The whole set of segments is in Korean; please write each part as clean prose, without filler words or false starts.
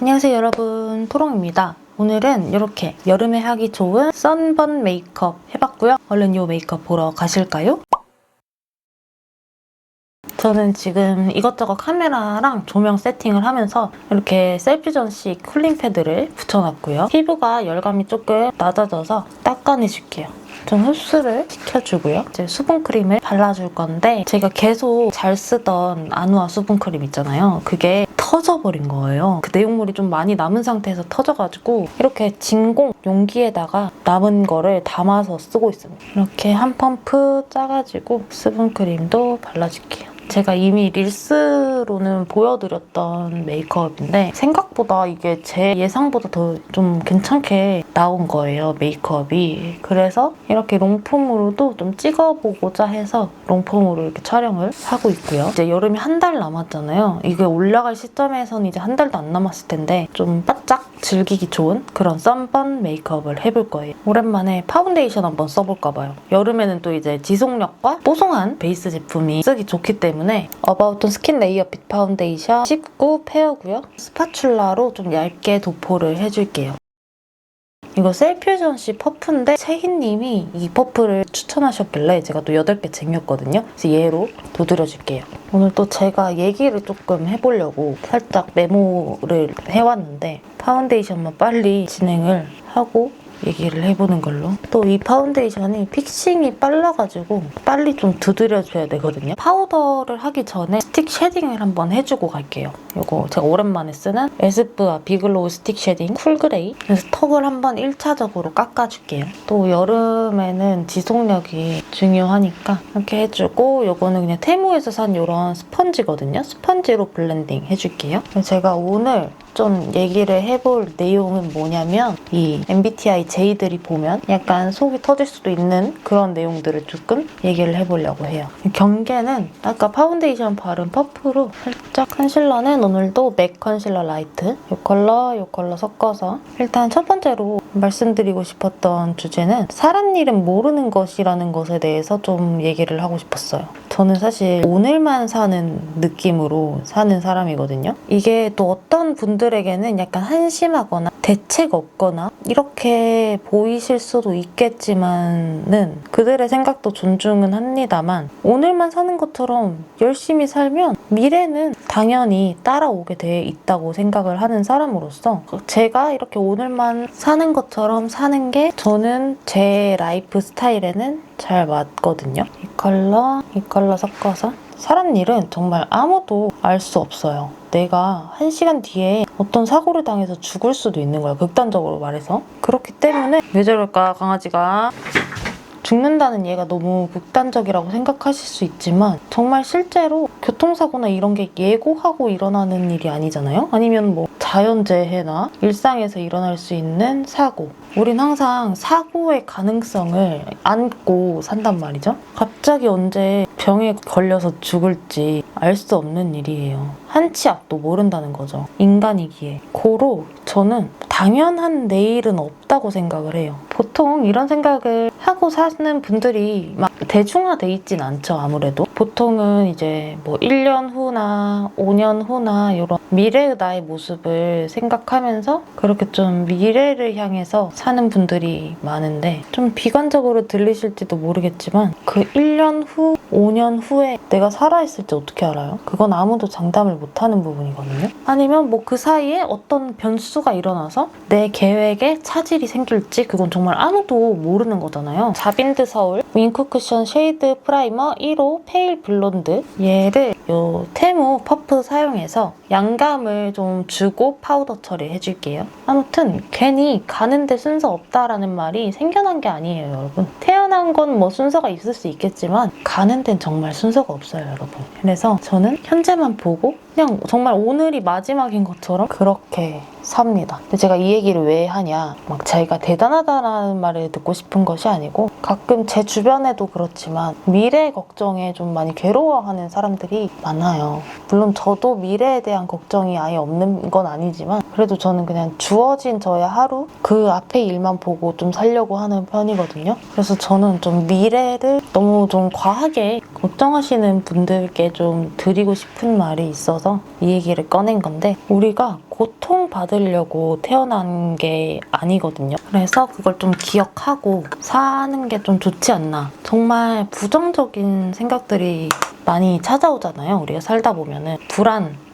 안녕하세요 여러분, 토롱입니다. 오늘은 이렇게 여름에 하기 좋은 선번 메이크업 해봤고요. 얼른 이 메이크업 보러 가실까요? 저는 지금 이것저것 카메라랑 조명 세팅을 하면서 이렇게 셀피전시 쿨링 패드를 붙여놨고요. 피부가 열감이 조금 낮아져서 닦아내줄게요. 좀 흡수를 시켜주고요. 이제 수분크림을 발라줄 건데 제가 계속 잘 쓰던 아누아 수분크림 있잖아요. 그게 터져버린 거예요. 그 내용물이 좀 많이 남은 상태에서 터져가지고 이렇게 진공 용기에다가 남은 거를 담아서 쓰고 있습니다. 이렇게 한 펌프 짜가지고 수분크림도 발라줄게요. 제가 이미 릴스로는 보여드렸던 메이크업인데 생각보다 이게 제 예상보다 더 좀 괜찮게 나온 거예요, 메이크업이. 그래서 이렇게 롱폼으로도 좀 찍어보고자 해서 롱폼으로 이렇게 촬영을 하고 있고요. 이제 여름이 한 달 남았잖아요. 이게 올라갈 시점에서는 이제 한 달도 안 남았을 텐데 좀 바짝 즐기기 좋은 그런 썬번 메이크업을 해볼 거예요. 오랜만에 파운데이션 한번 써볼까 봐요. 여름에는 또 이제 지속력과 뽀송한 베이스 제품이 쓰기 좋기 때문에 어바웃톤 스킨 레이어 핏 파운데이션 19 페어고요. 스파츌라로 좀 얇게 도포를 해줄게요. 이거 셀퓨전시 퍼프인데 채희님이 이 퍼프를 추천하셨길래 제가 또 8개 쟁였거든요. 그래서 얘로 도드려줄게요. 오늘 또 제가 얘기를 조금 해보려고 살짝 메모를 해왔는데 파운데이션만 빨리 진행을 하고 얘기를 해보는 걸로. 또 이 파운데이션이 픽싱이 빨라가지고 빨리 좀 두드려줘야 되거든요. 파우더를 하기 전에 스틱 쉐딩을 한번 해주고 갈게요. 이거 제가 오랜만에 쓰는 에스쁘아 비글로우 스틱 쉐딩 쿨그레이. 그래서 턱을 한번 1차적으로 깎아줄게요. 또 여름에는 지속력이 중요하니까 이렇게 해주고, 이거는 그냥 테무에서 산 이런 스펀지거든요. 스펀지로 블렌딩 해줄게요. 제가 오늘 좀 얘기를 해볼 내용은 뭐냐면 이 MBTI J들이 보면 약간 속이 터질 수도 있는 그런 내용들을 조금 얘기를 해보려고 해요. 경계는 아까 파운데이션 바른 퍼프로 살짝, 컨실러는 오늘도 맥 컨실러 라이트 이 컬러 섞어서. 일단 첫 번째로 말씀드리고 싶었던 주제는 사람 일은 모르는 것이라는 것에 대해서 좀 얘기를 하고 싶었어요. 저는 사실 오늘만 사는 느낌으로 사는 사람이거든요. 이게 또 어떤 분들에게는 약간 한심하거나 대책 없거나 이렇게 보이실 수도 있겠지만은 그들의 생각도 존중은 합니다만, 오늘만 사는 것처럼 열심히 살면 미래는 당연히 따라오게 돼 있다고 생각을 하는 사람으로서 제가 이렇게 오늘만 사는 것처럼 사는 게 저는 제 라이프 스타일에는 잘 맞거든요. 이 컬러 섞어서. 사람 일은 정말 아무도 알 수 없어요. 내가 1시간 뒤에 어떤 사고를 당해서 죽을 수도 있는 거야, 극단적으로 말해서. 그렇기 때문에 왜 저럴까 강아지가. 죽는다는 얘가 너무 극단적이라고 생각하실 수 있지만 정말 실제로 교통사고나 이런 게 예고하고 일어나는 일이 아니잖아요? 아니면 뭐 자연재해나 일상에서 일어날 수 있는 사고. 우린 항상 사고의 가능성을 안고 산단 말이죠. 갑자기 언제 병에 걸려서 죽을지 알 수 없는 일이에요. 한 치 앞도 모른다는 거죠, 인간이기에. 고로 저는 당연한 내일은 없다고 생각을 해요. 보통 이런 생각을 하고 사는 분들이 막 대중화돼 있진 않죠, 아무래도. 보통은 이제 뭐 1년 후나 5년 후나 이런 미래의 나의 모습을 생각하면서 그렇게 좀 미래를 향해서 사는 분들이 많은데, 좀 비관적으로 들리실지도 모르겠지만 그 1년 후, 5년 후에 내가 살아있을지 어떻게 알아요? 그건 아무도 장담을 못하는 부분이거든요. 아니면 뭐 그 사이에 어떤 변수가 일어나서 내 계획에 차질이 생길지 그건 정말 아무도 모르는 거잖아요. 자빈드 서울 윙크 쿠션 쉐이드 프라이머 1호 페일 블론드, 얘를 요 테무 퍼프 사용해서 양감을 좀 주고 파우더 처리해줄게요. 아무튼 괜히 가는데 순서 없다라는 말이 생겨난 게 아니에요, 여러분. 태어난 건 뭐 순서가 있을 수 있겠지만 가는 데는 정말 순서가 없어요, 여러분. 그래서 저는 현재만 보고 그냥 정말 오늘이 마지막인 것처럼 그렇게 삽니다. 근데 제가 이 얘기를 왜 하냐, 막 자기가 대단하다라는 말을 듣고 싶은 것이 아니고, 가끔 제 주변에도 그렇지만 미래 걱정에 좀 많이 괴로워하는 사람들이 많아요. 물론 저도 미래에 대한 걱정이 아예 없는 건 아니지만 그래도 저는 그냥 주어진 저의 하루 그 앞에 일만 보고 좀 살려고 하는 편이거든요. 그래서 저는 좀 미래를 너무 좀 과하게 걱정하시는 분들께 좀 드리고 싶은 말이 있어서 이 얘기를 꺼낸 건데, 우리가 고통받으려고 태어난 게 아니거든요. 그래서 그걸 좀 기억하고 사는 게 좀 좋지 않나. 정말 부정적인 생각들이 많이 찾아오잖아요. 우리가 살다 보면은.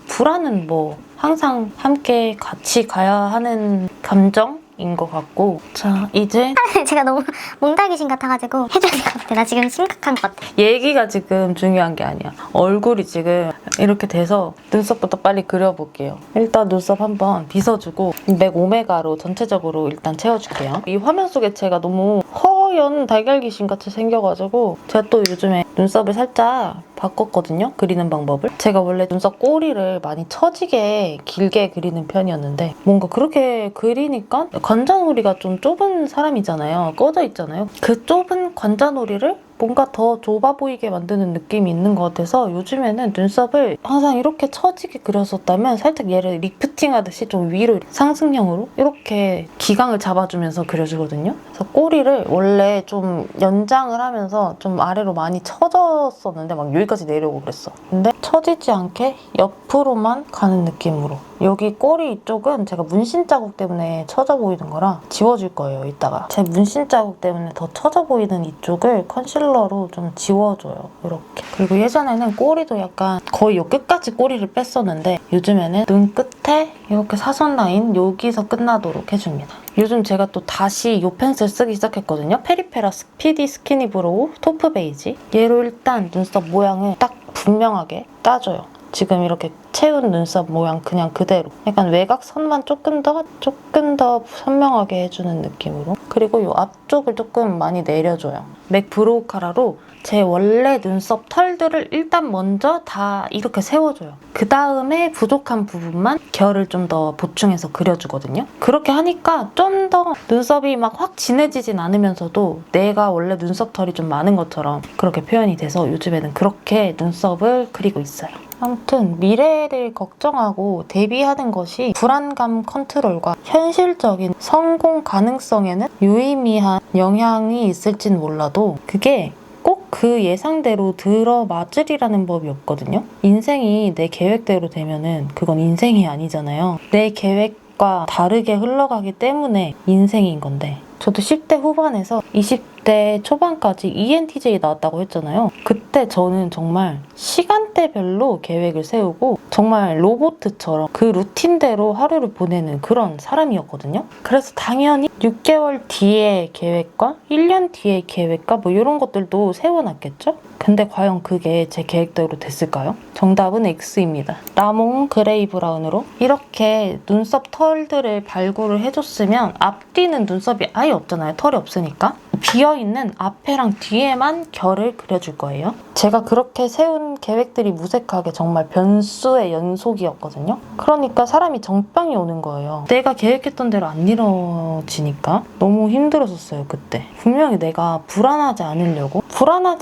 불안은 뭐 항상 함께 같이 가야 하는 감정인 것 같고. 자, 이제 제가 너무 몽달귀신 같아가지고 해줘야 될 것 같아. 나 지금 심각한 것 같아. 얘기가 지금 중요한 게 아니야. 얼굴이 지금 이렇게 돼서 눈썹부터 빨리 그려볼게요. 일단 눈썹 한번 빗어주고 맥 오메가로 전체적으로 일단 채워줄게요. 이 화면 속에 제가 너무 허연 달걀 귀신 같이 생겨가지고 제가 또 요즘에 눈썹을 살짝 바꿨거든요. 그리는 방법을. 제가 원래 눈썹 꼬리를 많이 처지게 길게 그리는 편이었는데 뭔가 그렇게 그리니까 관자놀이가 좀 좁은 사람이잖아요. 꺼져 있잖아요. 그 좁은 관자놀이를 뭔가 더 좁아 보이게 만드는 느낌이 있는 것 같아서 요즘에는 눈썹을 항상 이렇게 처지게 그렸었다면 살짝 얘를 리프팅 하듯이 좀 위로 상승형으로 이렇게 기강을 잡아주면서 그려주거든요. 그래서 꼬리를 원래 좀 연장을 하면서 좀 아래로 많이 처졌었는데 막 여기까지 내려오고 그랬어. 근데 처지지 않게 옆으로만 가는 느낌으로. 여기 꼬리 이쪽은 제가 문신 자국 때문에 처져 보이는 거라 지워줄 거예요, 이따가. 제 문신 자국 때문에 더 처져 보이는 이쪽을 컨실러로 좀 지워줘요, 이렇게. 그리고 예전에는 꼬리도 약간 거의 요 끝까지 꼬리를 뺐었는데 요즘에는 눈 끝에 이렇게 사선 라인 여기서 끝나도록 해줍니다. 요즘 제가 또 다시 이 펜슬 쓰기 시작했거든요. 페리페라 스피디 스키니 브로우 토프 베이지. 얘로 일단 눈썹 모양을 딱 분명하게 따줘요. 지금 이렇게 채운 눈썹 모양 그냥 그대로. 약간 외곽선만 조금 더 선명하게 해주는 느낌으로. 그리고 이 앞쪽을 조금 많이 내려줘요. 맥 브로우 카라로 제 원래 눈썹 털들을 일단 먼저 다 이렇게 세워줘요. 그 다음에 부족한 부분만 결을 좀 더 보충해서 그려주거든요. 그렇게 하니까 좀 더 눈썹이 막 확 진해지진 않으면서도 내가 원래 눈썹 털이 좀 많은 것처럼 그렇게 표현이 돼서 요즘에는 그렇게 눈썹을 그리고 있어요. 아무튼 미래를 걱정하고 대비하는 것이 불안감 컨트롤과 현실적인 성공 가능성에는 유의미한 영향이 있을진 몰라도 그게 꼭 그 예상대로 들어맞으리라는 법이 없거든요. 인생이 내 계획대로 되면은 그건 인생이 아니잖아요. 내 계획과 다르게 흘러가기 때문에 인생인 건데, 저도 10대 후반에서 20대 초반까지 ENTJ 나왔다고 했잖아요. 그때 저는 정말 시간대별로 계획을 세우고 정말 로봇처럼 그 루틴대로 하루를 보내는 그런 사람이었거든요. 그래서 당연히 6개월 뒤의 계획과 1년 뒤의 계획과 뭐 이런 것들도 세워놨겠죠? 근데 과연 그게 제 계획대로 됐을까요? 정답은 X입니다. 라몽 그레이 브라운으로 이렇게 눈썹 털들을 발굴을 해줬으면 앞뒤는 눈썹이 아예 없잖아요. 털이 없으니까. 비어있는 앞에랑 뒤에만 결을 그려줄 거예요. 제가 그렇게 세운 계획들이 무색하게 정말 변수의 연속이었거든요. 그러니까 사람이 정병이 오는 거예요. 내가 계획했던 대로 안 이루어지니까 너무 힘들었었어요, 그때. 분명히 내가 불안하지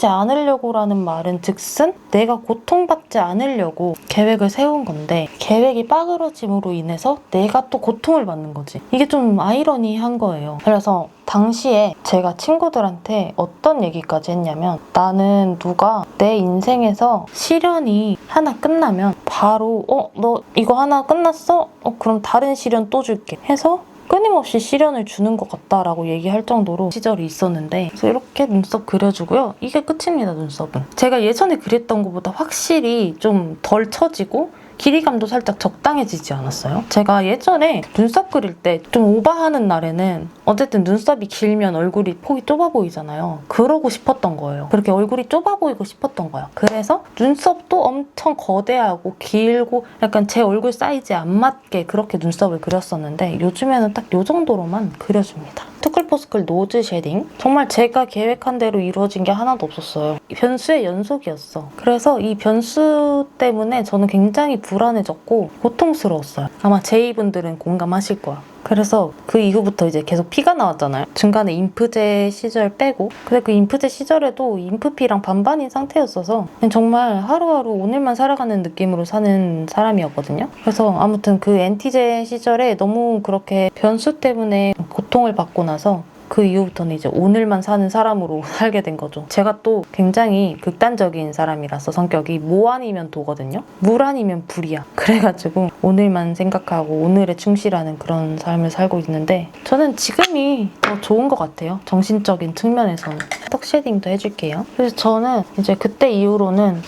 않으려고라는 말은 즉슨 내가 고통받지 않으려고 계획을 세운 건데 계획이 빠그러짐으로 인해서 내가 또 고통을 받는 거지. 이게 좀 아이러니한 거예요. 그래서 당시에 제가 친구들한테 어떤 얘기까지 했냐면, 나는 누가 내 인생에서 시련이 하나 끝나면 바로 너 이거 하나 끝났어? 그럼 다른 시련 또 줄게 해서 끊임없이 시련을 주는 것 같다라고 얘기할 정도로 시절이 있었는데, 그래서 이렇게 눈썹 그려주고요. 이게 끝입니다, 눈썹은. 제가 예전에 그렸던 것보다 확실히 좀 덜 처지고 길이감도 살짝 적당해지지 않았어요? 제가 예전에 눈썹 그릴 때 좀 오버하는 날에는 어쨌든 눈썹이 길면 얼굴이 폭이 좁아 보이잖아요. 그러고 싶었던 거예요. 그렇게 얼굴이 좁아 보이고 싶었던 거야. 그래서 눈썹도 엄청 거대하고 길고 약간 제 얼굴 사이즈에 안 맞게 그렇게 눈썹을 그렸었는데 요즘에는 딱 이 정도로만 그려줍니다. 투클포스클 노즈 쉐딩. 정말 제가 계획한 대로 이루어진 게 하나도 없었어요. 변수의 연속이었어. 그래서 이 변수 때문에 저는 굉장히 불안해졌고 고통스러웠어요. 아마 제이분들은 공감하실 거야. 그래서 그 이후부터 이제 계속 피가 나왔잖아요. 중간에 인프제 시절 빼고. 근데 그 인프제 시절에도 인프피랑 반반인 상태였어서 정말 하루하루 오늘만 살아가는 느낌으로 사는 사람이었거든요. 그래서 아무튼 그 엔티제 시절에 너무 그렇게 변수 때문에 고통을 받고 나서 그 이후부터는 이제 오늘만 사는 사람으로 살게 된 거죠. 제가 또 굉장히 극단적인 사람이라서 성격이 뭐 아니면 도거든요. 물 아니면 불이야. 그래가지고 오늘만 생각하고 오늘에 충실하는 그런 삶을 살고 있는데 저는 지금이 더 좋은 것 같아요. 정신적인 측면에서는. 턱 쉐딩도 해줄게요. 그래서 저는 이제 그때 이후로는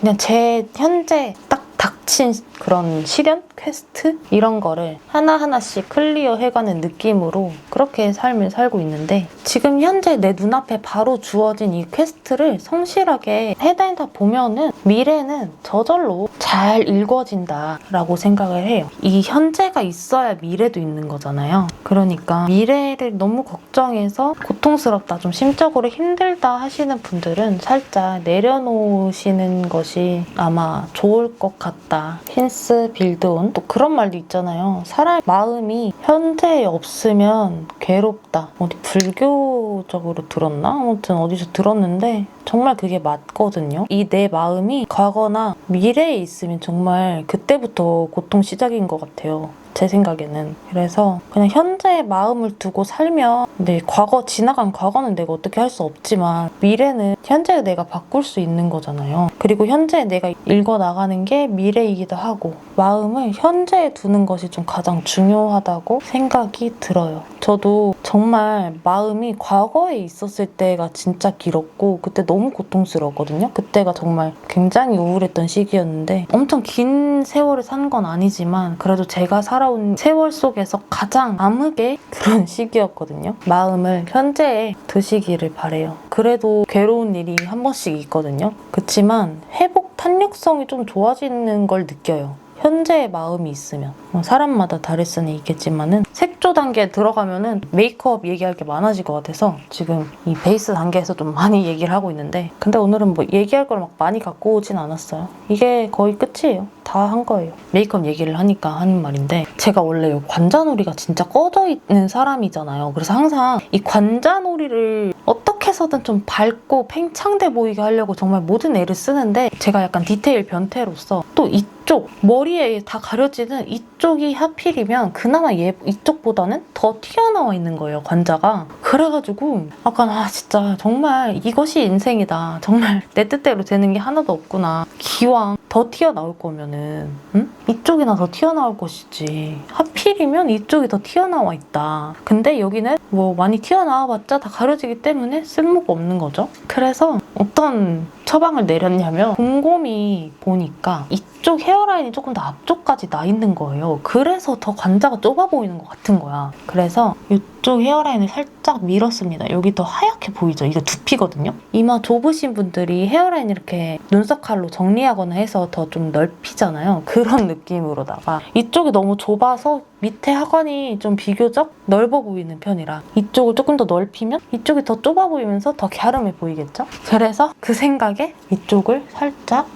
그냥 제 현재 딱 닥친 그런 시련? 퀘스트? 이런 거를 하나하나씩 클리어 해가는 느낌으로 그렇게 삶을 살고 있는데 지금 현재 내 눈앞에 바로 주어진 이 퀘스트를 성실하게 해다니다 보면은 미래는 저절로 잘 읽어진다라고 생각을 해요. 이 현재가 있어야 미래도 있는 거잖아요. 그러니까 미래를 너무 걱정해서 고통스럽다, 좀 심적으로 힘들다 하시는 분들은 살짝 내려놓으시는 것이 아마 좋을 것 같다. 힌스 빌드온 또 그런 말도 있잖아요. 사람 마음이 현재에 없으면 괴롭다. 어디 불교적으로 들었나? 아무튼 어디서 들었는데 정말 그게 맞거든요. 이 내 마음이 과거나 미래에 있으면 정말 그때부터 고통 시작인 것 같아요. 제 생각에는. 그래서 그냥 현재의 마음을 두고 살면 근데 지나간 과거는 내가 어떻게 할 수 없지만 미래는 현재의 내가 바꿀 수 있는 거잖아요. 그리고 현재의 내가 읽어나가는 게 미래이기도 하고 마음을 현재에 두는 것이 좀 가장 중요하다고 생각이 들어요. 저도 정말 마음이 과거에 있었을 때가 진짜 길었고 그때 너무 고통스러웠거든요. 그때가 정말 굉장히 우울했던 시기였는데 엄청 긴 세월을 산 건 아니지만 그래도 제가 살아온 세월 속에서 가장 암흑의 그런 시기였거든요. 마음을 현재에 두시기를 바래요. 그래도 괴로운 일이 한 번씩 있거든요. 그치만 회복 탄력성이 좀 좋아지는 걸 느껴요. 현재의 마음이 있으면. 사람마다 다를 수는 있겠지만은 색조 단계에 들어가면은 메이크업 얘기할 게 많아질 것 같아서 지금 이 베이스 단계에서 좀 많이 얘기를 하고 있는데 근데 오늘은 뭐 얘기할 걸 막 많이 갖고 오진 않았어요. 이게 거의 끝이에요. 다 한 거예요. 메이크업 얘기를 하니까 하는 말인데 제가 원래 관자놀이가 진짜 꺼져 있는 사람이잖아요. 그래서 항상 이 관자놀이를 어떻게 해서든 좀 밝고 팽창돼 보이게 하려고 정말 모든 애를 쓰는데 제가 약간 디테일 변태로서 또 이쪽 머리에 다 가려지는 이쪽이 하필이면 그나마 이쪽보다는 더 튀어나와 있는 거예요. 관자가. 그래가지고 약간 진짜 정말 이것이 인생이다. 정말 내 뜻대로 되는 게 하나도 없구나. 기왕 더 튀어나올 거면은 이쪽이나 더 튀어나올 것이지. 하필이면 이쪽이 더 튀어나와 있다. 근데 여기는 뭐 많이 튀어나와봤자 다 가려지기 때문에 쓸모가 없는 거죠. 그래서 어떤 처방을 내렸냐면 곰곰이 보니까 이쪽 헤어라인이 조금 더 앞쪽까지 나 있는 거예요. 그래서 더 관자가 좁아 보이는 것 같은 거야. 그래서 이쪽 헤어라인을 살짝 밀었습니다. 여기 더 하얗게 보이죠? 이거 두피거든요? 이마 좁으신 분들이 헤어라인 이렇게 눈썹 칼로 정리하거나 해서 더 좀 넓히잖아요. 그런 느낌으로다가 이쪽이 너무 좁아서 밑에 하관이 좀 비교적 넓어 보이는 편이라 이쪽을 조금 더 넓히면 이쪽이 더 좁아 보이면서 더 갸름해 보이겠죠? 그래서 그 생각에 이쪽을 살짝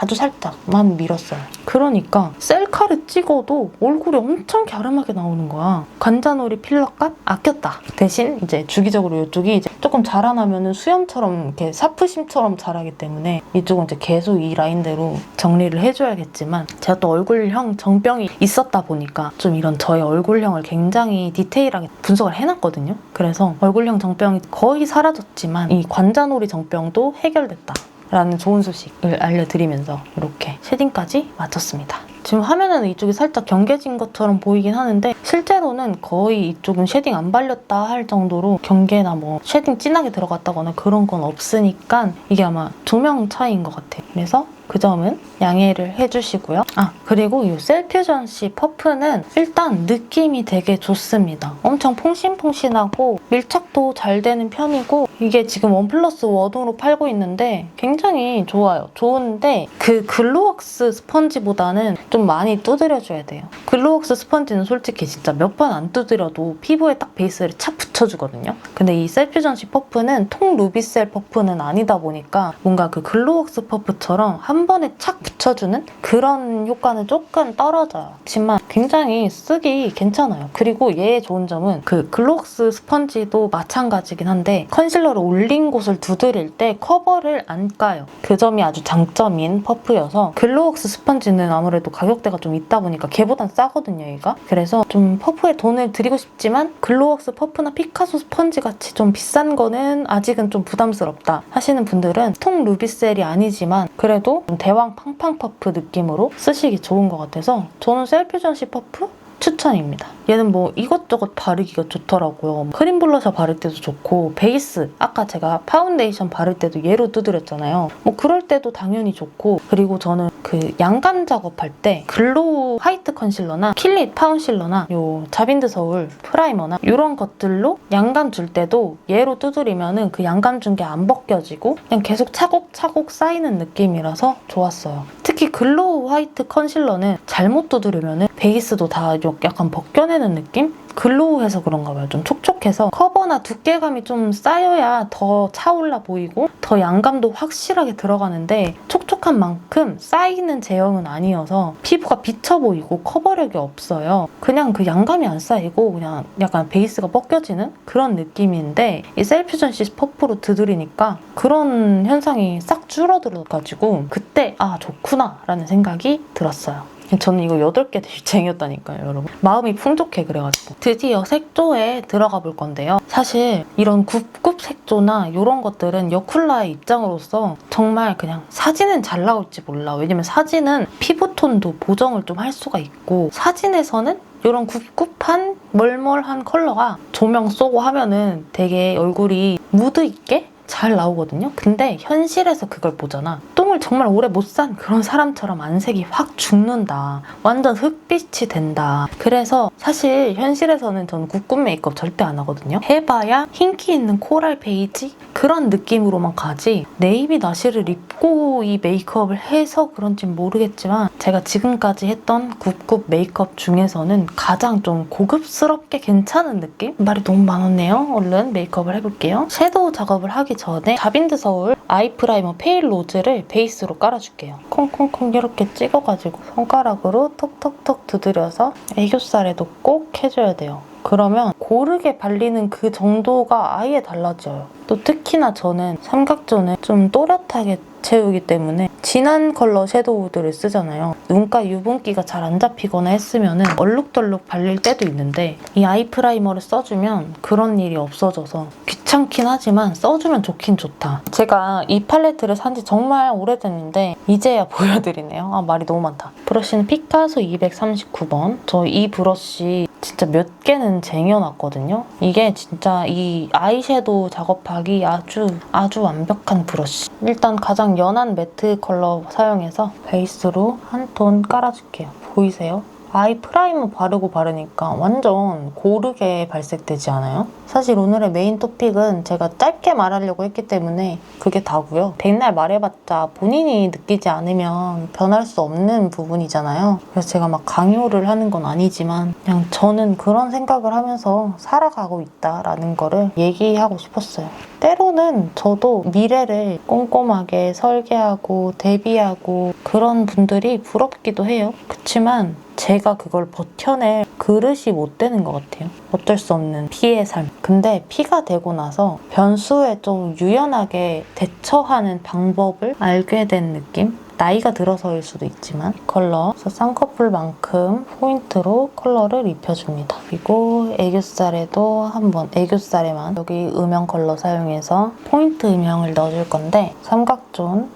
아주 살짝만 밀었어요. 그러니까 셀카를 찍어도 얼굴이 엄청 갸름하게 나오는 거야. 관자놀이 필러값 아꼈다. 대신 이제 주기적으로 이쪽이 이제 조금 자라나면은 수염처럼 이렇게 사프심처럼 자라기 때문에 이쪽은 이제 계속 이 라인대로 정리를 해줘야겠지만 제가 또 얼굴형 정병이 있었다 보니까 좀 이런 저의 얼굴형을 굉장히 디테일하게 분석을 해놨거든요. 그래서 얼굴형 정병이 거의 사라졌지만 이 관자놀이 정병도 해결됐다. 라는 좋은 소식을 알려드리면서 이렇게 쉐딩까지 마쳤습니다. 지금 화면에는 이쪽이 살짝 경계진 것처럼 보이긴 하는데 실제로는 거의 이쪽은 쉐딩 안 발렸다 할 정도로 경계나 뭐 쉐딩 진하게 들어갔다거나 그런 건 없으니까 이게 아마 조명 차이인 것 같아요. 그래서 그 점은 양해를 해주시고요. 그리고 이 셀퓨전시 퍼프는 일단 느낌이 되게 좋습니다. 엄청 퐁신퐁신하고 밀착도 잘 되는 편이고 이게 지금 원 플러스 원으로 팔고 있는데 굉장히 좋아요. 좋은데 그 글로웍스 스펀지보다는 좀 많이 두드려줘야 돼요. 글로웍스 스펀지는 솔직히 진짜 몇 번 안 두드려도 피부에 딱 베이스를 착 붙여주거든요. 근데 이 셀퓨전시 퍼프는 통 루비셀 퍼프는 아니다 보니까 뭔가 그 글로웍스 퍼프처럼 한 한 번에 착 붙여주는 그런 효과는 조금 떨어져요. 하지만 굉장히 쓰기 괜찮아요. 그리고 얘의 좋은 점은 그 글로웍스 스펀지도 마찬가지긴 한데 컨실러를 올린 곳을 두드릴 때 커버를 안 까요. 그 점이 아주 장점인 퍼프여서 글로웍스 스펀지는 아무래도 가격대가 좀 있다 보니까 걔보단 싸거든요, 얘가. 그래서 좀 퍼프에 돈을 들이고 싶지만 글로웍스 퍼프나 피카소 스펀지 같이 좀 비싼 거는 아직은 좀 부담스럽다 하시는 분들은 통 루비셀이 아니지만 그래도 좀 대왕 팡팡 퍼프 느낌으로 쓰시기 좋은 것 같아서 저는 셀퓨전시 퍼프 추천입니다. 얘는 뭐 이것저것 바르기가 좋더라고요. 크림 블러셔 바를 때도 좋고 베이스, 아까 제가 파운데이션 바를 때도 얘로 두드렸잖아요. 뭐 그럴 때도 당연히 좋고 그리고 저는 그 양감 작업할 때 글로우 화이트 컨실러나 킬릿 파운실러나 요 자빈드 서울 프라이머나 이런 것들로 양감 줄 때도 얘로 두드리면은 그 양감 준 게 안 벗겨지고 그냥 계속 차곡차곡 쌓이는 느낌이라서 좋았어요. 특히 글로우 화이트 컨실러는 잘못 두드리면은 베이스도 다 약간 벗겨내는 느낌? 글로우해서 그런가 봐요. 좀 촉촉해서 커버나 두께감이 좀 쌓여야 더 차올라 보이고 더 양감도 확실하게 들어가는데 촉촉한 만큼 쌓이는 제형은 아니어서 피부가 비쳐 보이고 커버력이 없어요. 그냥 그 양감이 안 쌓이고 그냥 약간 베이스가 벗겨지는 그런 느낌인데 이 셀퓨전시 퍼프로 두드리니까 그런 현상이 싹 줄어들어가지고 그때 아 좋구나 라는 생각이 들었어요. 저는 이거 8개 될 쟁이었다니까요, 여러분. 마음이 풍족해, 그래가지고. 드디어 색조에 들어가 볼 건데요. 사실 이런 굽굽 색조나 이런 것들은 여쿨라의 입장으로서 정말 그냥 사진은 잘 나올지 몰라. 왜냐면 사진은 피부톤도 보정을 좀 할 수가 있고 사진에서는 이런 굽굽한 멀멀한 컬러가 조명 쏘고 하면은 되게 얼굴이 무드 있게 잘 나오거든요. 근데 현실에서 그걸 보잖아. 똥을 정말 오래 못 산 그런 사람처럼 안색이 확 죽는다. 완전 흑빛이 된다. 그래서 사실 현실에서는 저는 굿굿 메이크업 절대 안 하거든요. 해봐야 흰기 있는 코랄 베이지? 그런 느낌으로만 가지 네이비 나시를 입고 이 메이크업을 해서 그런진 모르겠지만 제가 지금까지 했던 굿굿 메이크업 중에서는 가장 좀 고급스럽게 괜찮은 느낌? 말이 너무 많았네요. 얼른 메이크업을 해볼게요. 섀도우 작업을 하기 전에 자빈드 서울 아이 프라이머 페일 로즈를 베이스로 깔아줄게요. 콩콩콩 이렇게 찍어가지고 손가락으로 톡톡톡 두드려서 애교살에도 꼭 해줘야 돼요. 그러면 고르게 발리는 그 정도가 아예 달라져요. 또 특히나 저는 삼각존을 좀 또렷하게 채우기 때문에 진한 컬러 섀도우들을 쓰잖아요. 눈가 유분기가 잘 안 잡히거나 했으면 얼룩덜룩 발릴 때도 있는데 이 아이 프라이머를 써주면 그런 일이 없어져서 귀찮긴 하지만 써주면 좋긴 좋다. 제가 이 팔레트를 산 지 정말 오래됐는데 이제야 보여드리네요. 아, 말이 너무 많다. 브러쉬는 피카소 239번. 저 이 브러쉬 진짜 몇 개는 쟁여놨거든요. 이게 진짜 이 아이섀도우 작업하기 아주 완벽한 브러쉬. 일단 가장 연한 매트 컬러 사용해서 베이스로 한 톤 깔아줄게요. 보이세요? 아이 프라이머 바르니까 완전 고르게 발색되지 않아요? 사실 오늘의 메인 토픽은 제가 짧게 말하려고 했기 때문에 그게 다고요. 백날 말해봤자 본인이 느끼지 않으면 변할 수 없는 부분이잖아요. 그래서 제가 막 강요를 하는 건 아니지만 그냥 저는 그런 생각을 하면서 살아가고 있다라는 거를 얘기하고 싶었어요. 때로는 저도 미래를 꼼꼼하게 설계하고 대비하고 그런 분들이 부럽기도 해요. 그치만 제가 그걸 버텨낼 그릇이 못 되는 것 같아요. 어쩔 수 없는 피의 삶. 근데 피가 되고 나서 변수에 좀 유연하게 대처하는 방법을 알게 된 느낌? 나이가 들어서일 수도 있지만 컬러 쌍꺼풀만큼 포인트로 컬러를 입혀줍니다. 그리고 애교살에도 한번 애교살에만 여기 음영 컬러 사용해서 포인트 음영을 넣어줄 건데 삼각존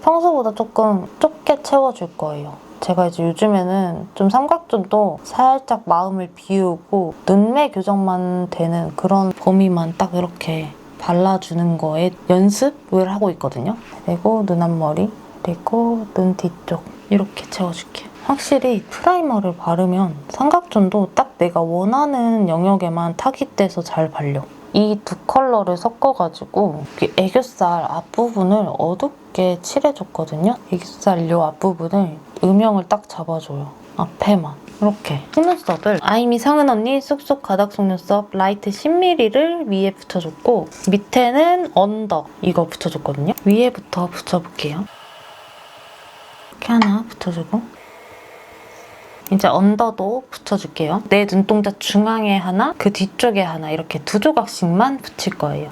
평소보다 조금 좁게 채워줄 거예요. 제가 이제 요즘에는 좀 삼각존도 살짝 마음을 비우고 눈매 교정만 되는 그런 범위만 딱 이렇게 발라주는 거에 연습을 하고 있거든요. 그리고 눈 앞머리, 그리고 눈 뒤쪽 이렇게 채워줄게요. 확실히 프라이머를 바르면 삼각존도 딱 내가 원하는 영역에만 타깃돼서 잘 발려. 이 두 컬러를 섞어가지고 애교살 앞부분을 어둡게 칠해줬거든요. 애교살 요 앞부분을 음영을 딱 잡아줘요. 앞에만 이렇게 속눈썹을 아이미 상은 언니 쏙쏙 가닥 속눈썹 라이트 10mm를 위에 붙여줬고 밑에는 언더 이거 붙여줬거든요. 위에부터 붙여볼게요. 이렇게 하나 붙여주고 이제 언더도 붙여줄게요. 내 눈동자 중앙에 하나, 그 뒤쪽에 하나 이렇게 2조각씩만 붙일 거예요.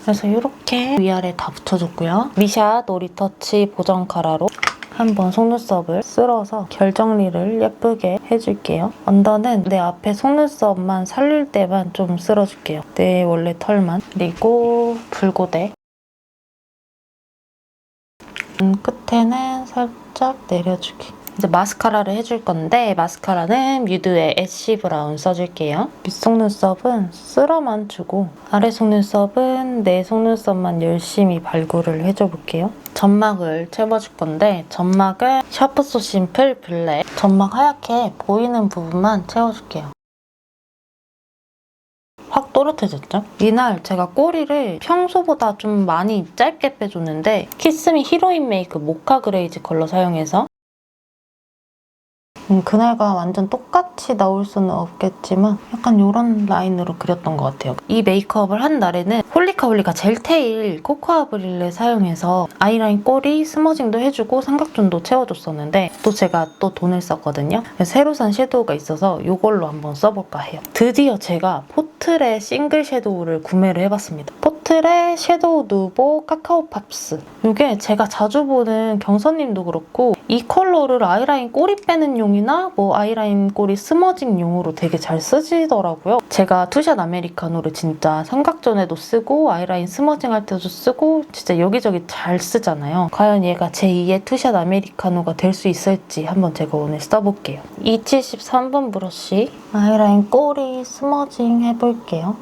그래서 이렇게 위아래 다 붙여줬고요. 미샤 노리터치 보정 카라로 한번 속눈썹을 쓸어서 결정리를 예쁘게 해줄게요. 언더는 내 앞에 속눈썹만 살릴 때만 좀 쓸어줄게요. 내 원래 털만. 그리고 붉고대. 끝에는 살짝 내려주기. 이제 마스카라를 해줄 건데 마스카라는 뮤드의 애쉬 브라운 써줄게요. 윗속눈썹은 쓸어만 주고 아래 속눈썹은 내 속눈썹만 열심히 발굴을 해줘볼게요. 점막을 채워줄 건데 점막을 샤프 소 심플 블랙 점막 하얗게 보이는 부분만 채워줄게요. 확 또렷해졌죠? 이날 제가 꼬리를 평소보다 좀 많이 짧게 빼줬는데 키스미 히로인 메이크 모카 그레이즈 컬러 사용해서 그날과 완전 똑같이 나올 수는 없겠지만 약간 이런 라인으로 그렸던 것 같아요. 이 메이크업을 한 날에는 홀리카홀리가 젤테일 코코아 브릴레 사용해서 아이라인 꼬리 스머징도 해주고 삼각존도 채워줬었는데 또 제가 또 돈을 썼거든요. 그래서 새로 산 섀도우가 있어서 이걸로 한번 써볼까 해요. 드디어 제가 포트레 싱글 섀도우를 구매를 해봤습니다. 포트레 섀도우 누보 카카오 팝스. 이게 제가 자주 보는 경선님도 그렇고 이 컬러를 아이라인 꼬리 빼는 용이나 뭐 아이라인 꼬리 스머징 용으로 되게 잘 쓰시더라고요. 제가 투샷 아메리카노를 진짜 삼각존에도 쓰고 아이라인 스머징 할 때도 쓰고 진짜 여기저기 잘 쓰잖아요. 과연 얘가 제2의 투샷 아메리카노가 될 수 있을지 한번 제가 오늘 써볼게요. 273번 브러쉬 아이라인 꼬리 스머징 해볼게요.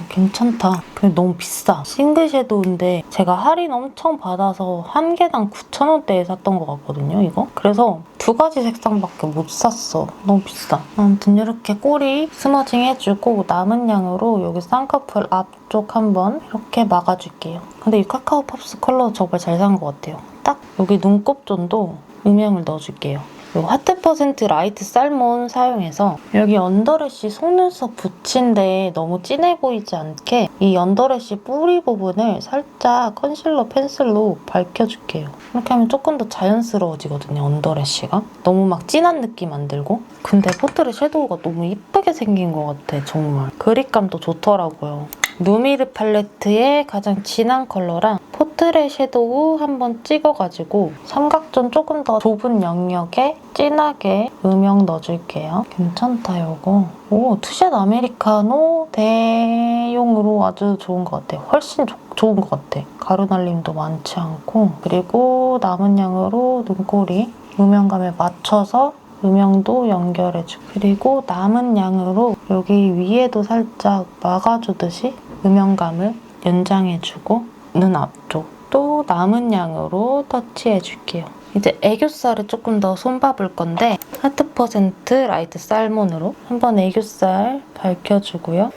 괜찮다. 근데 너무 비싸. 싱글 섀도우인데 제가 할인 엄청 받아서 한 개당 9,000원대에 샀던 것 같거든요, 이거? 그래서 2가지 색상밖에 못 샀어. 너무 비싸. 아무튼 이렇게 꼬리 스머징 해주고 남은 양으로 여기 쌍꺼풀 앞쪽 한번 이렇게 막아줄게요. 근데 이 카카오 팝스 컬러 정말 잘 산 것 같아요. 딱 여기 눈곱존도 음영을 넣어줄게요. 이 하트 퍼센트 라이트 살몬 사용해서 여기 언더래쉬 속눈썹 붙인데 너무 진해 보이지 않게 이 언더래쉬 뿌리 부분을 살짝 컨실러 펜슬로 밝혀줄게요. 이렇게 하면 조금 더 자연스러워지거든요, 언더래쉬가. 너무 막 진한 느낌 안 들고. 근데 포트레 섀도우가 너무 이쁘게 생긴 것 같아, 정말. 그립감도 좋더라고요. 누미르 팔레트의 가장 진한 컬러랑 포트레 섀도우 한번 찍어가지고 삼각존 조금 더 좁은 영역에 진하게 음영 넣어줄게요. 괜찮다, 이거. 오, 투샷 아메리카노 대용으로 아주 좋은 것 같아요. 훨씬 좋은 것 같아. 가루날림도 많지 않고. 그리고 남은 양으로 눈꼬리 음영감에 맞춰서 음영도 연결해주고 그리고 남은 양으로 여기 위에도 살짝 막아주듯이 음영감을 연장해주고 눈 앞쪽도 남은 양으로 터치해줄게요. 이제 애교살을 조금 더 손봐볼 건데 하트 퍼센트 라이트 살몬으로 한번 애교살 밝혀주고요.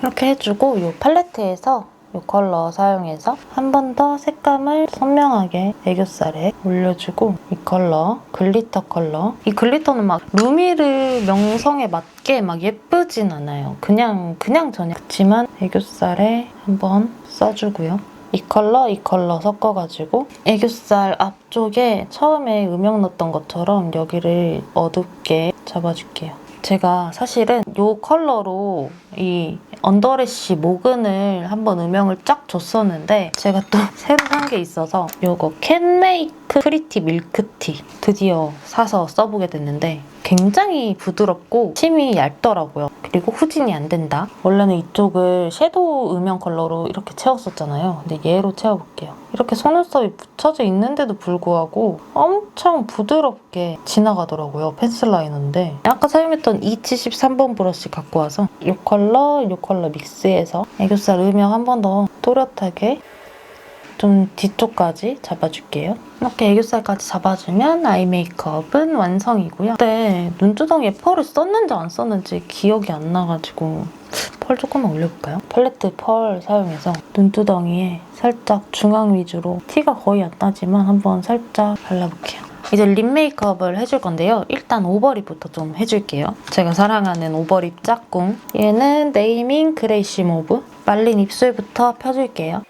이렇게 해주고 이 팔레트에서 이 컬러 사용해서 한 번 더 색감을 선명하게 애교살에 올려주고 이 컬러, 글리터 컬러. 이 글리터는 막 루미르 명성에 맞게 막 예쁘진 않아요. 그냥 저냥. 그렇지만 애교살에 한번 써주고요. 이 컬러 섞어가지고 애교살 앞쪽에 처음에 음영 넣었던 것처럼 여기를 어둡게 잡아줄게요. 제가 사실은 이 컬러로 이 언더래쉬 모근을 한번 음영을 쫙 줬었는데 제가 또 새로 산 게 있어서 이거 캔메이크 프리티 밀크티 드디어 사서 써보게 됐는데 굉장히 부드럽고 침이 얇더라고요. 그리고 후진이 안 된다. 원래는 이쪽을 섀도우 음영 컬러로 이렇게 채웠었잖아요. 근데 얘로 채워볼게요. 이렇게 속눈썹이 붙여져 있는데도 불구하고 엄청 부드럽게 지나가더라고요. 펜슬 라이너인데 아까 사용했던 273번 브러쉬 갖고 와서 이 컬러 믹스해서 애교살 음영 한 번 더 또렷하게 좀 뒤쪽까지 잡아줄게요. 이렇게 애교살까지 잡아주면 아이 메이크업은 완성이고요. 근데 눈두덩이에 펄을 썼는지 안 썼는지 기억이 안 나가지고 펄 조금만 올려볼까요? 팔레트 펄 사용해서 눈두덩이에 살짝 중앙 위주로 티가 거의 안 나지만 한번 살짝 발라볼게요. 이제 립 메이크업을 해줄 건데요. 일단 오버립부터 좀 해줄게요. 제가 사랑하는 오버립 짝꿍. 얘는 네이밍 그레이시 모브. 말린 입술부터 펴줄게요.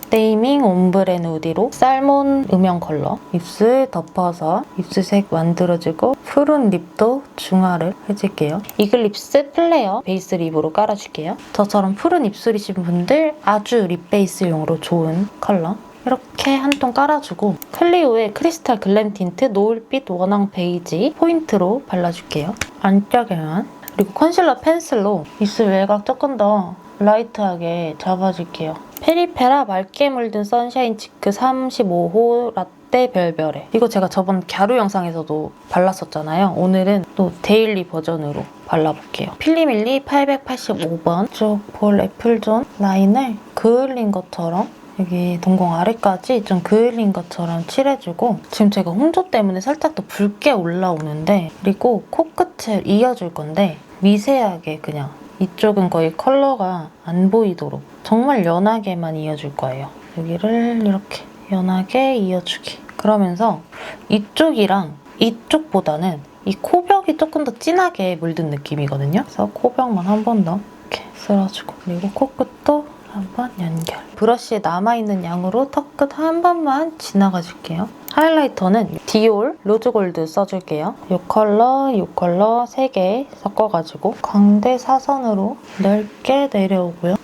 네이밍 옴브레 누디로 살몬 음영 컬러 입술 덮어서 입술색 만들어주고 푸른 립도 중화를 해줄게요. 이글립스 플레어 베이스 립으로 깔아줄게요. 저처럼 푸른 입술이신 분들 아주 립 베이스용으로 좋은 컬러 이렇게 한 통 깔아주고 클리오의 크리스탈 글램 틴트 노을빛 원앙 베이지 포인트로 발라줄게요. 안쪽에만. 그리고 컨실러 펜슬로 입술 외곽 조금 더 라이트하게 잡아줄게요. 페리페라 맑게 물든 선샤인 치크 35호 라떼 별별해. 이거 제가 저번 갸루 영상에서도 발랐었잖아요. 오늘은 또 데일리 버전으로 발라볼게요. 필리밀리 885번 쪽 볼 애플존 라인을 그을린 것처럼 여기 동공 아래까지 좀 그을린 것처럼 칠해주고 지금 제가 홍조 때문에 살짝 더 붉게 올라오는데 그리고 코끝을 이어줄 건데 미세하게 그냥 이쪽은 거의 컬러가 안 보이도록 정말 연하게만 이어줄 거예요. 여기를 이렇게 연하게 이어주기. 그러면서 이쪽이랑 이쪽보다는 이 코벽이 조금 더 진하게 물든 느낌이거든요. 그래서 코벽만 한 번 더 이렇게 쓸어주고 그리고 코끝도 한번 연결. 브러쉬에 남아있는 양으로 턱끝 한 번만 지나가줄게요. 하이라이터는 디올 로즈골드 써줄게요. 이 컬러 3개 섞어가지고 광대 사선으로 넓게 내려오고요.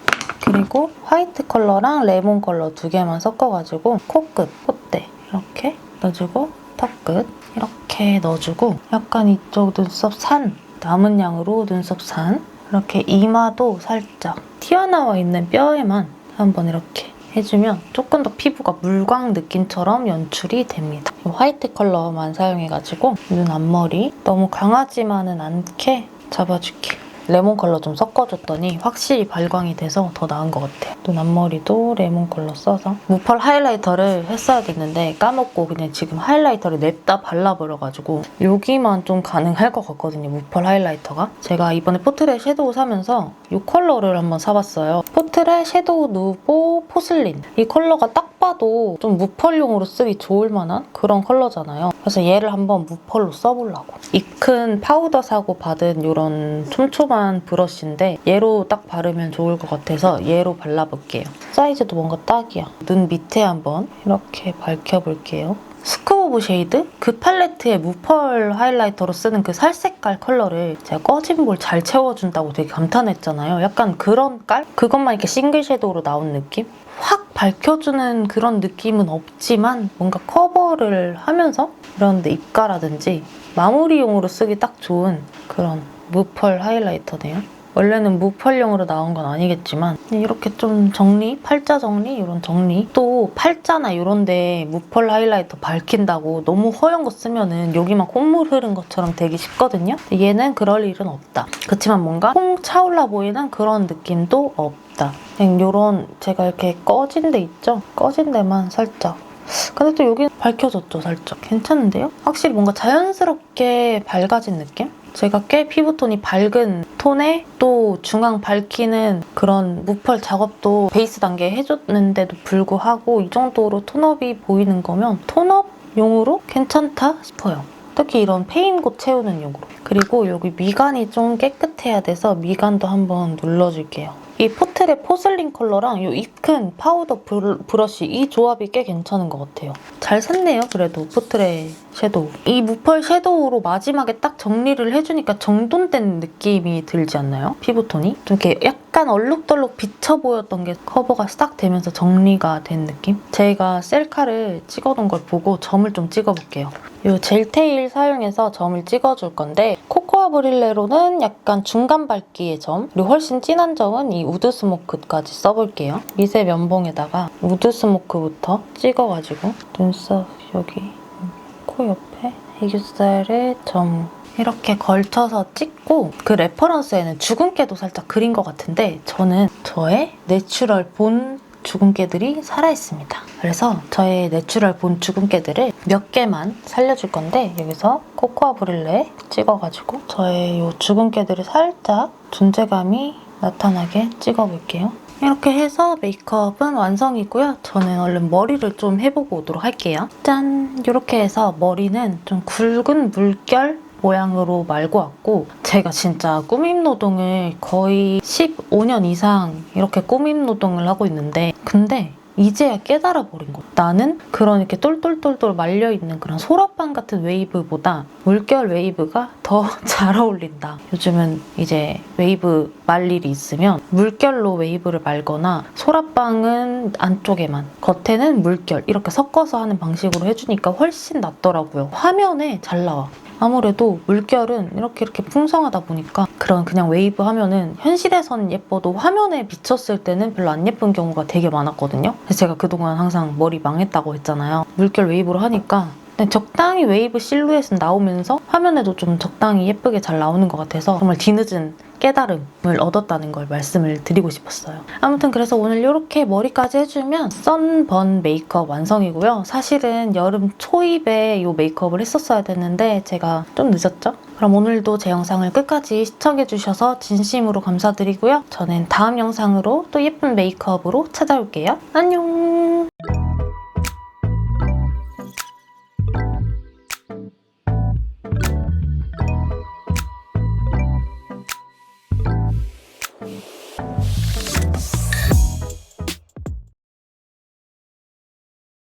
그리고 화이트 컬러랑 레몬 컬러 2개만 섞어가지고 코끝, 콧대 이렇게 넣어주고 턱끝 이렇게 넣어주고 약간 이쪽 눈썹 산 남은 양으로 눈썹 산 이렇게 이마도 살짝 튀어나와 있는 뼈에만 한번 이렇게 해주면 조금 더 피부가 물광 느낌처럼 연출이 됩니다. 화이트 컬러만 사용해가지고 눈 앞머리 너무 강하지만은 않게 잡아줄게요. 레몬 컬러 좀 섞어줬더니 확실히 발광이 돼서 더 나은 것 같아요. 눈 앞머리도 레몬 컬러 써서 무펄 하이라이터를 했어야겠는데 까먹고 그냥 지금 하이라이터를 냅다 발라버려가지고 여기만 좀 가능할 것 같거든요. 무펄 하이라이터가. 제가 이번에 포트레 섀도우 사면서 이 컬러를 한번 사봤어요. 포트레 섀도우 누보 포슬린. 이 컬러가 딱 봐도 좀 무펄용으로 쓰기 좋을 만한 그런 컬러잖아요. 그래서 얘를 한번 무펄로 써보려고. 이 큰 파우더 사고 받은 이런 촘촘한 브러쉬인데 얘로 딱 바르면 좋을 것 같아서 얘로 발라볼게요. 사이즈도 뭔가 딱이야. 눈 밑에 한번 이렇게 밝혀볼게요. 스쿠 오브 쉐이드? 그 팔레트의 무펄 하이라이터로 쓰는 그 살색깔 컬러를 제가 꺼진 볼 잘 채워준다고 되게 감탄했잖아요. 약간 그런 깔? 그것만 이렇게 싱글 섀도우로 나온 느낌? 확 밝혀주는 그런 느낌은 없지만 뭔가 커버를 하면서 이런데 입가라든지 마무리용으로 쓰기 딱 좋은 그런 무펄 하이라이터네요. 원래는 무펄용으로 나온 건 아니겠지만 이렇게 좀 정리, 팔자 정리, 이런 정리 또 팔자나 이런 데 무펄 하이라이터 밝힌다고 너무 허연 거 쓰면은 여기만 콧물 흐른 것처럼 되기 쉽거든요. 얘는 그럴 일은 없다. 그렇지만 뭔가 퐁 차올라 보이는 그런 느낌도 없다. 그냥 이런 제가 이렇게 꺼진 데 있죠? 꺼진 데만 살짝 근데 또 여기 밝혀졌죠, 살짝. 괜찮은데요? 확실히 뭔가 자연스럽게 밝아진 느낌? 제가 꽤 피부톤이 밝은 톤에 또 중앙 밝히는 그런 무펄 작업도 베이스 단계에 해줬는데도 불구하고 이 정도로 톤업이 보이는 거면 톤업용으로 괜찮다 싶어요. 특히 이런 페인곳 채우는 용으로. 그리고 여기 미간이 좀 깨끗해야 돼서 미간도 한번 눌러줄게요. 이 포트레 포슬린 컬러랑 이 큰 파우더 브러쉬 이 조합이 꽤 괜찮은 것 같아요. 잘 샜네요, 그래도 포트레 섀도우. 이 무펄 섀도우로 마지막에 딱 정리를 해주니까 정돈된 느낌이 들지 않나요? 피부톤이? 좀 이렇게 약간 얼룩덜룩 비쳐 보였던 게 커버가 싹 되면서 정리가 된 느낌? 제가 셀카를 찍어놓은 걸 보고 점을 좀 찍어볼게요. 이 젤테일 사용해서 점을 찍어줄 건데 코코아 브릴레로는 약간 중간 밝기의 점 그리고 훨씬 진한 점은 이 우드 스모크까지 써볼게요. 미세 면봉에다가 우드 스모크부터 찍어가지고 눈썹 여기 코 옆에 애교살에 점 이렇게 걸쳐서 찍고 그 레퍼런스에는 주근깨도 살짝 그린 것 같은데 저는 저의 내추럴 본 주근깨들이 살아있습니다. 그래서 저의 내추럴 본 주근깨들을 몇 개만 살려줄 건데 여기서 코코아 브릴레 찍어가지고 저의 이 주근깨들을 살짝 존재감이 나타나게 찍어볼게요. 이렇게 해서 메이크업은 완성이고요. 저는 얼른 머리를 좀 해보고 오도록 할게요. 짠! 이렇게 해서 머리는 좀 굵은 물결 모양으로 말고 왔고 제가 진짜 꾸밈 노동을 거의 15년 이상 이렇게 꾸밈 노동을 하고 있는데 근데 이제야 깨달아 버린 거. 나는 그런 이렇게 똘똘똘똘 말려있는 그런 소라빵 같은 웨이브보다 물결 웨이브가 더 잘 어울린다. 요즘은 이제 웨이브 말 일이 있으면 물결로 웨이브를 말거나 소라빵은 안쪽에만 겉에는 물결 이렇게 섞어서 하는 방식으로 해주니까 훨씬 낫더라고요. 화면에 잘 나와. 아무래도 물결은 이렇게 풍성하다 보니까 그런 그냥 웨이브 하면은 현실에선 예뻐도 화면에 비쳤을 때는 별로 안 예쁜 경우가 되게 많았거든요. 그래서 제가 그동안 항상 머리 망했다고 했잖아요. 물결 웨이브로 하니까 적당히 웨이브 실루엣은 나오면서 화면에도 좀 적당히 예쁘게 잘 나오는 것 같아서 정말 뒤늦은 깨달음을 얻었다는 걸 말씀을 드리고 싶었어요. 아무튼 그래서 오늘 이렇게 머리까지 해주면 썬번 메이크업 완성이고요. 사실은 여름 초입에 이 메이크업을 했었어야 됐는데 제가 좀 늦었죠? 그럼 오늘도 제 영상을 끝까지 시청해주셔서 진심으로 감사드리고요. 저는 다음 영상으로 또 예쁜 메이크업으로 찾아올게요. 안녕!